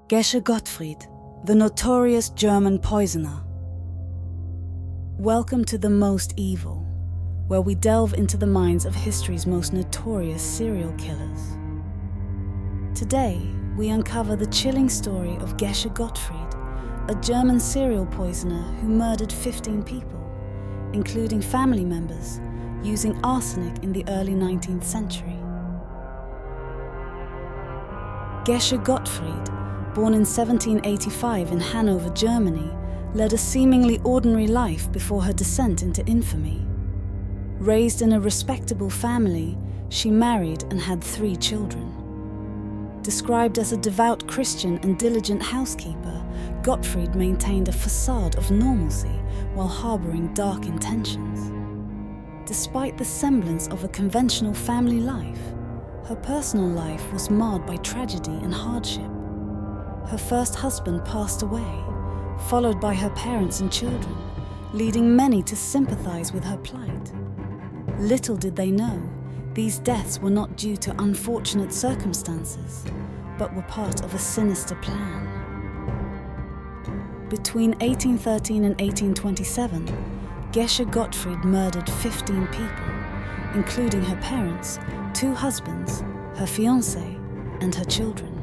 Gesche Gottfried, the notorious German poisoner. Welcome to The Most Evil, where we delve into the minds of history's most notorious serial killers. Today, we uncover the chilling story of Gesche Gottfried, a German serial poisoner who murdered 15 people, including family members, using arsenic in the early 19th century. Gesche Gottfried, born in 1785 in Hanover, Germany, led a seemingly ordinary life before her descent into infamy. Raised in a respectable family, she married and had 3 children. Described as a devout Christian and diligent housekeeper, Gottfried maintained a facade of normalcy while harboring dark intentions. Despite the semblance of a conventional family life, her personal life was marred by tragedy and hardship. Her first husband passed away, followed by her parents and children, leading many to sympathize with her plight. Little did they know, these deaths were not due to unfortunate circumstances, but were part of a sinister plan. Between 1813 and 1827, Gesche Gottfried murdered 15 people, including her parents, 2 husbands, her fiancé, and her children.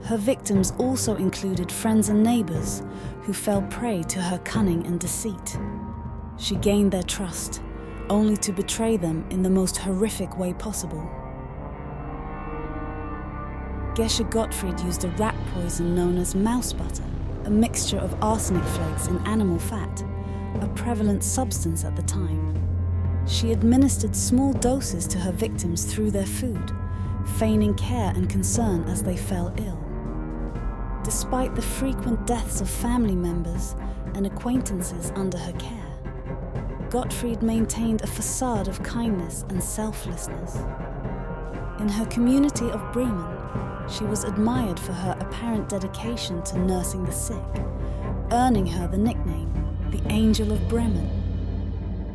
Her victims also included friends and neighbors who fell prey to her cunning and deceit. She gained their trust, only to betray them in the most horrific way possible. Gesche Gottfried used a rat poison known as mouse butter, a mixture of arsenic flakes and animal fat, a prevalent substance at the time. She administered small doses to her victims through their food, feigning care and concern as they fell ill. Despite the frequent deaths of family members and acquaintances under her care, Gottfried maintained a facade of kindness and selflessness. In her community of Bremen, she was admired for her apparent dedication to nursing the sick, earning her the nickname, the Angel of Bremen.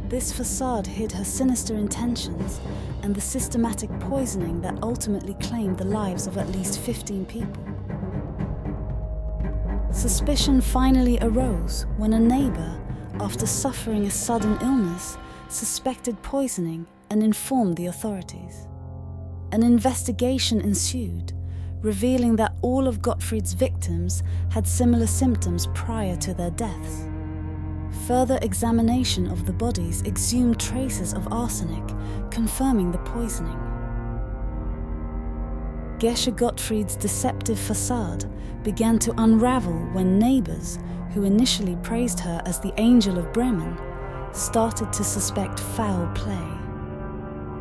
This facade hid her sinister intentions and the systematic poisoning that ultimately claimed the lives of at least 15 people. Suspicion finally arose when a neighbor, after suffering a sudden illness, suspected poisoning and informed the authorities. An investigation ensued, revealing that all of Gottfried's victims had similar symptoms prior to their deaths. Further examination of the bodies exhumed traces of arsenic, confirming the poisoning. Gesche Gottfried's deceptive facade began to unravel when neighbors, who initially praised her as the Angel of Bremen, started to suspect foul play.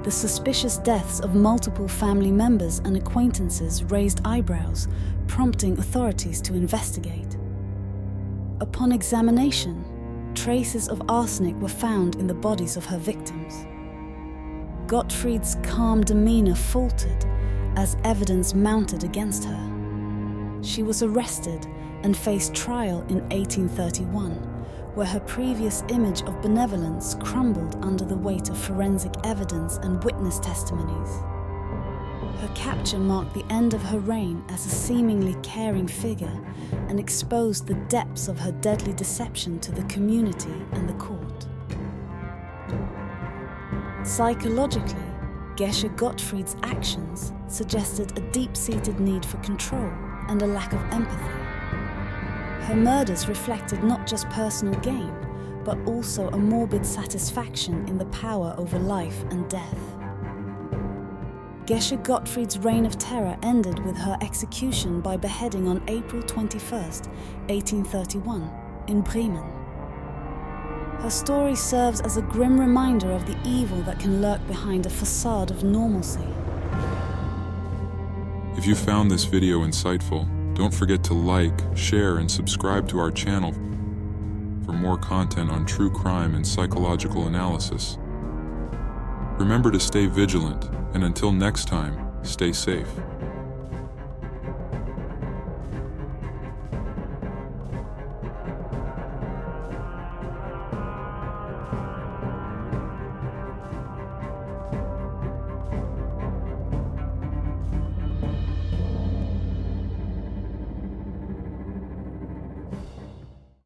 The suspicious deaths of multiple family members and acquaintances raised eyebrows, prompting authorities to investigate. Upon examination, traces of arsenic were found in the bodies of her victims. Gottfried's calm demeanor faltered as evidence mounted against her. She was arrested and faced trial in 1831, where her previous image of benevolence crumbled under the weight of forensic evidence and witness testimonies. Her capture marked the end of her reign as a seemingly caring figure and exposed the depths of her deadly deception to the community and the court. Psychologically, Gesche Gottfried's actions suggested a deep-seated need for control and a lack of empathy. Her murders reflected not just personal gain, but also a morbid satisfaction in the power over life and death. Gesche Gottfried's reign of terror ended with her execution by beheading on April 21, 1831, in Bremen. Her story serves as a grim reminder of the evil that can lurk behind a facade of normalcy. If you found this video insightful, don't forget to like, share, and subscribe to our channel for more content on true crime and psychological analysis. Remember to stay vigilant, and until next time, stay safe.